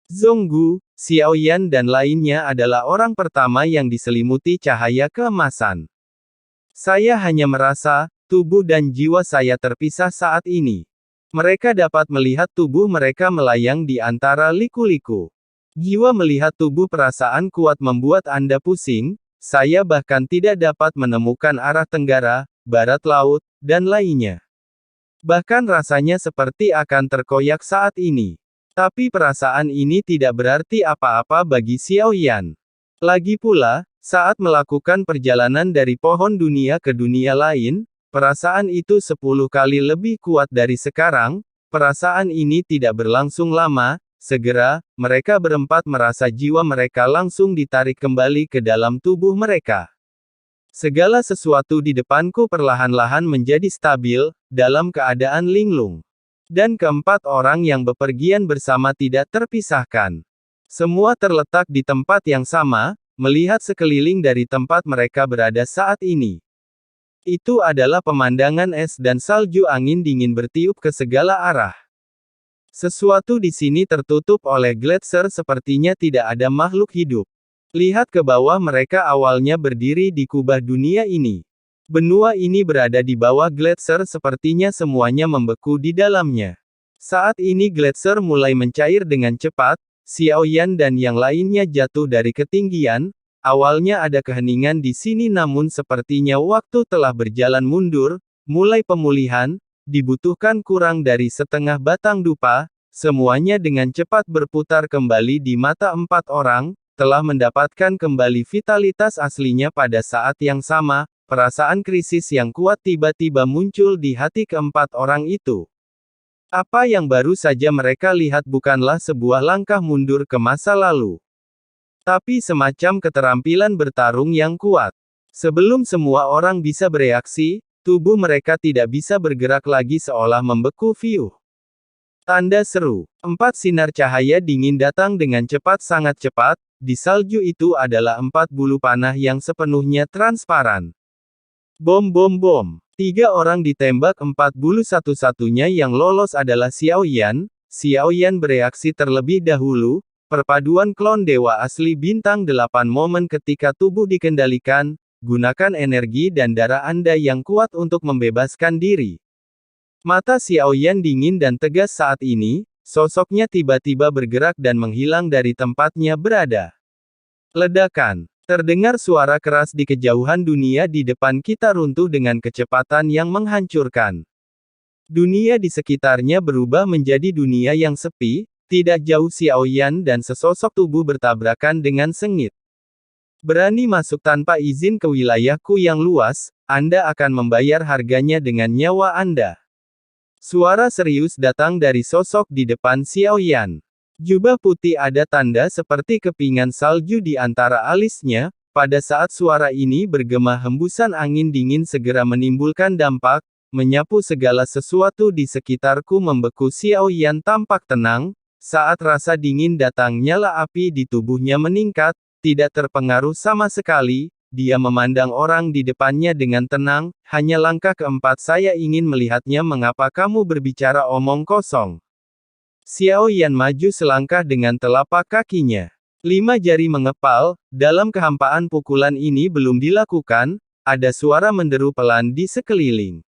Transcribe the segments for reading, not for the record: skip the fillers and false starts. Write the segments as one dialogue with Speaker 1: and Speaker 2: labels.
Speaker 1: Zhonggu, Xiaoyan dan lainnya adalah orang pertama yang diselimuti cahaya keemasan. Saya hanya merasa, tubuh dan jiwa saya terpisah saat ini. Mereka dapat melihat tubuh mereka melayang di antara liku-liku. Jiwa melihat tubuh perasaan kuat membuat Anda pusing, saya bahkan tidak dapat menemukan arah tenggara, barat laut, dan lainnya. Bahkan rasanya seperti akan terkoyak saat ini. Tapi perasaan ini tidak berarti apa-apa bagi Xiaoyan. Lagi pula, saat melakukan perjalanan dari pohon dunia ke dunia lain, perasaan itu 10 kali lebih kuat dari sekarang. Perasaan ini tidak berlangsung lama, segera, mereka berempat merasa jiwa mereka langsung ditarik kembali ke dalam tubuh mereka. Segala sesuatu di depanku perlahan-lahan menjadi stabil, dalam keadaan linglung. Dan keempat orang yang bepergian bersama tidak terpisahkan. Semua terletak di tempat yang sama, melihat sekeliling dari tempat mereka berada saat ini. Itu adalah pemandangan es dan salju angin dingin bertiup ke segala arah. Sesuatu di sini tertutup oleh gletser sepertinya tidak ada makhluk hidup. Lihat ke bawah mereka awalnya berdiri di kubah dunia ini. Benua ini berada di bawah gletser sepertinya semuanya membeku di dalamnya. Saat ini gletser mulai mencair dengan cepat, Xiaoyan dan yang lainnya jatuh dari ketinggian. Awalnya ada keheningan di sini namun sepertinya waktu telah berjalan mundur, mulai pemulihan, dibutuhkan kurang dari setengah batang dupa, semuanya dengan cepat berputar kembali di mata empat orang, telah mendapatkan kembali vitalitas aslinya pada saat yang sama, perasaan krisis yang kuat tiba-tiba muncul di hati keempat orang itu. Apa yang baru saja mereka lihat bukanlah sebuah langkah mundur ke masa lalu. Tapi semacam keterampilan bertarung yang kuat. Sebelum semua orang bisa bereaksi, tubuh mereka tidak bisa bergerak lagi seolah membeku fiuh. Tanda seru. 4 sinar cahaya dingin datang dengan cepat sangat cepat, di salju itu adalah 4 bulu panah yang sepenuhnya transparan. Bom bom bom. 3 orang ditembak 4 bulu satu-satunya yang lolos adalah Xiaoyan. Xiaoyan bereaksi terlebih dahulu. Perpaduan klon dewa asli bintang 8 momen ketika tubuh dikendalikan, gunakan energi dan darah Anda yang kuat untuk membebaskan diri. Mata Xiaoyan dingin dan tegas saat ini, sosoknya tiba-tiba bergerak dan menghilang dari tempatnya berada. Ledakan. Terdengar suara keras di kejauhan dunia di depan kita runtuh dengan kecepatan yang menghancurkan. Dunia di sekitarnya berubah menjadi dunia yang sepi. Tidak jauh Xiaoyan dan sesosok tubuh bertabrakan dengan sengit. Berani masuk tanpa izin ke wilayahku yang luas, Anda akan membayar harganya dengan nyawa Anda. Suara serius datang dari sosok di depan Xiaoyan. Jubah putih ada tanda seperti kepingan salju di antara alisnya. Pada saat suara ini bergema hembusan angin dingin segera menimbulkan dampak, menyapu segala sesuatu di sekitarku membeku. Xiaoyan tampak tenang. Saat rasa dingin datang nyala api di tubuhnya meningkat, tidak terpengaruh sama sekali, dia memandang orang di depannya dengan tenang, hanya langkah keempat saya ingin melihatnya mengapa kamu berbicara omong kosong. Xiaoyan maju selangkah dengan telapak kakinya. 5 jari mengepal, dalam kehampaan pukulan ini belum dilakukan, ada suara menderu pelan di sekeliling.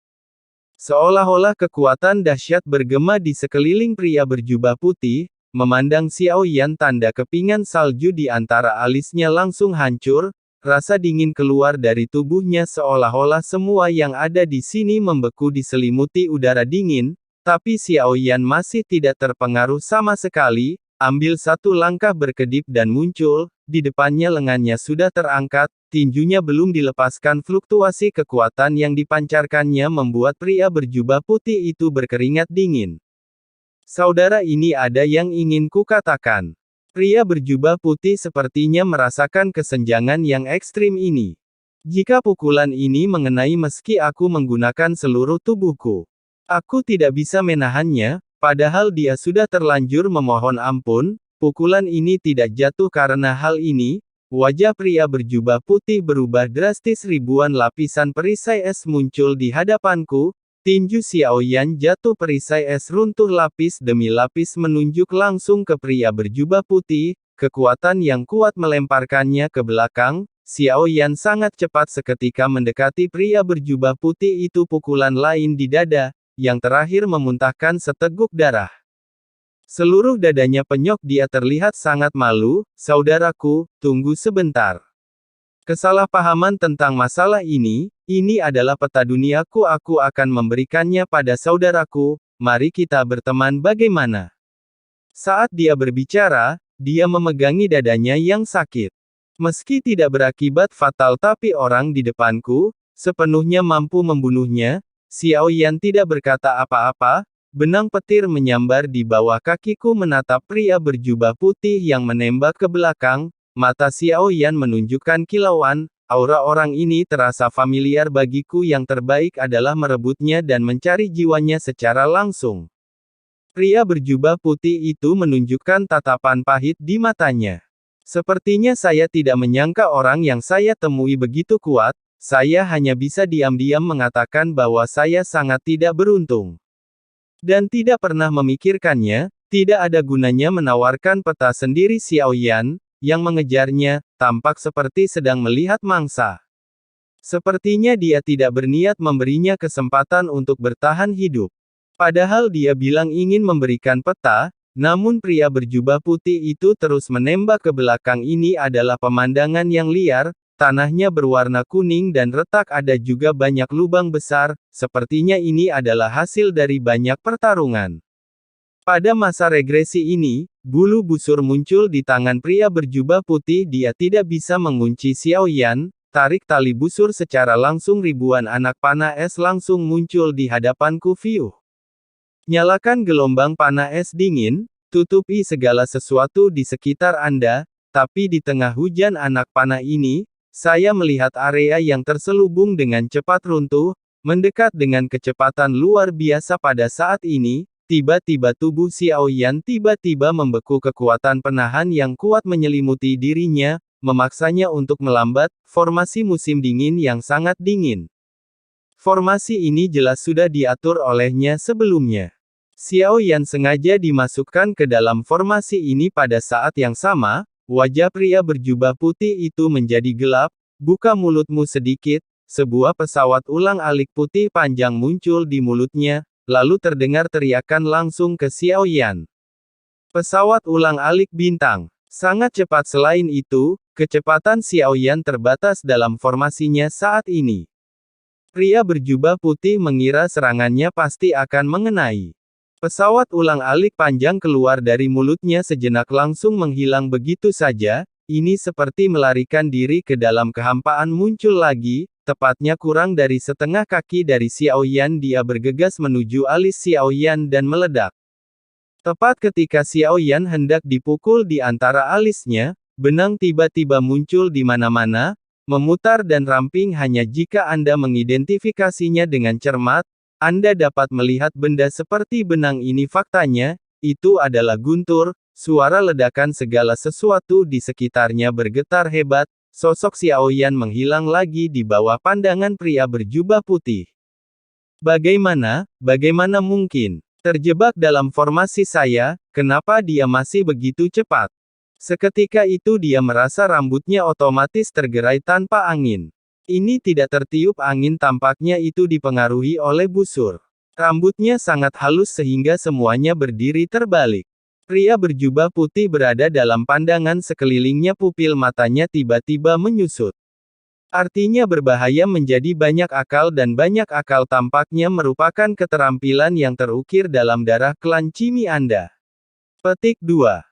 Speaker 1: Seolah-olah kekuatan dahsyat bergema di sekeliling pria berjubah putih, memandang Xiaoyan tanda kepingan salju di antara alisnya langsung hancur, rasa dingin keluar dari tubuhnya seolah-olah semua yang ada di sini membeku diselimuti udara dingin, tapi Xiaoyan masih tidak terpengaruh sama sekali, ambil satu langkah berkedip dan muncul, di depannya lengannya sudah terangkat, tinjunya belum dilepaskan fluktuasi kekuatan yang dipancarkannya membuat pria berjubah putih itu berkeringat dingin. Saudara ini ada yang ingin kukatakan. Pria berjubah putih sepertinya merasakan kesenjangan yang ekstrim ini. Jika pukulan ini mengenai meski aku menggunakan seluruh tubuhku. Aku tidak bisa menahannya, padahal dia sudah terlanjur memohon ampun. Pukulan ini tidak jatuh karena hal ini, wajah pria berjubah putih berubah drastis ribuan lapisan perisai es muncul di hadapanku, Tinju Xiaoyan jatuh perisai es runtuh lapis demi lapis menunjuk langsung ke pria berjubah putih, kekuatan yang kuat melemparkannya ke belakang. Xiaoyan sangat cepat seketika mendekati pria berjubah putih itu, pukulan lain di dada, yang terakhir memuntahkan seteguk darah. Seluruh dadanya penyok, dia terlihat sangat malu. Saudaraku, tunggu sebentar. Kesalahpahaman tentang masalah ini adalah peta duniaku, aku akan memberikannya pada saudaraku, mari kita berteman bagaimana? Saat dia berbicara, dia memegangi dadanya yang sakit. Meski tidak berakibat fatal tapi orang di depanku, sepenuhnya mampu membunuhnya. Xiaoyan tidak berkata apa-apa, benang petir menyambar di bawah kakiku menatap pria berjubah putih yang menembak ke belakang. Mata Xiaoyan menunjukkan kilauan, aura orang ini terasa familiar bagiku, yang terbaik adalah merebutnya dan mencari jiwanya secara langsung. Pria berjubah putih itu menunjukkan tatapan pahit di matanya. Sepertinya saya tidak menyangka orang yang saya temui begitu kuat, saya hanya bisa diam-diam mengatakan bahwa saya sangat tidak beruntung. Dan tidak pernah memikirkannya, tidak ada gunanya menawarkan peta sendiri. Xiaoyan yang mengejarnya, tampak seperti sedang melihat mangsa. Sepertinya dia tidak berniat memberinya kesempatan untuk bertahan hidup. Padahal dia bilang ingin memberikan peta, namun pria berjubah putih itu terus menembak ke belakang. Ini adalah pemandangan yang liar, tanahnya berwarna kuning dan retak, ada juga banyak lubang besar, sepertinya ini adalah hasil dari banyak pertarungan. Pada masa regresi ini, bulu busur muncul di tangan pria berjubah putih. Dia tidak bisa mengunci Xiaoyan, tarik tali busur secara langsung, ribuan anak panah es langsung muncul di hadapanku. Fiuh. Nyalakan gelombang panah es dingin, tutupi segala sesuatu di sekitar Anda, tapi di tengah hujan anak panah ini, saya melihat area yang terselubung dengan cepat runtuh, mendekat dengan kecepatan luar biasa. Pada saat ini, tiba-tiba tubuh Xiaoyan tiba-tiba membeku, kekuatan penahan yang kuat menyelimuti dirinya, memaksanya untuk melambat. Formasi musim dingin yang sangat dingin. Formasi ini jelas sudah diatur olehnya sebelumnya. Xiaoyan sengaja dimasukkan ke dalam formasi ini. Pada saat yang sama, wajah pria berjubah putih itu menjadi gelap. Buka mulutmu sedikit. Sebuah pesawat ulang-alik putih panjang muncul di mulutnya. Lalu terdengar teriakan langsung ke Xiaoyan. Pesawat ulang-alik bintang. Sangat cepat. Selain itu, kecepatan Xiaoyan terbatas dalam formasinya saat ini. Pria berjubah putih mengira serangannya pasti akan mengenai. Pesawat ulang-alik panjang keluar dari mulutnya sejenak langsung menghilang begitu saja. Ini seperti melarikan diri ke dalam kehampaan. Muncul lagi. Tepatnya kurang dari setengah kaki dari Xiaoyan. Dia bergegas menuju alis Xiaoyan dan meledak. Tepat ketika Xiaoyan hendak dipukul di antara alisnya, benang tiba-tiba muncul di mana-mana, memutar dan ramping. Hanya jika Anda mengidentifikasinya dengan cermat, Anda dapat melihat benda seperti benang ini. Faktanya, itu adalah guntur. Suara ledakan, segala sesuatu di sekitarnya bergetar hebat. Sosok Xiaoyan menghilang lagi di bawah pandangan pria berjubah putih. Bagaimana mungkin? Terjebak dalam formasi saya, kenapa dia masih begitu cepat? Seketika itu dia merasa rambutnya otomatis tergerai tanpa angin. Ini tidak tertiup angin, tampaknya itu dipengaruhi oleh busur. Rambutnya sangat halus sehingga semuanya berdiri terbalik. Pria berjubah putih berada dalam pandangan sekelilingnya, pupil matanya tiba-tiba menyusut. Artinya berbahaya menjadi banyak akal, dan banyak akal tampaknya merupakan keterampilan yang terukir dalam darah klan Cimi Anda. Petik 2.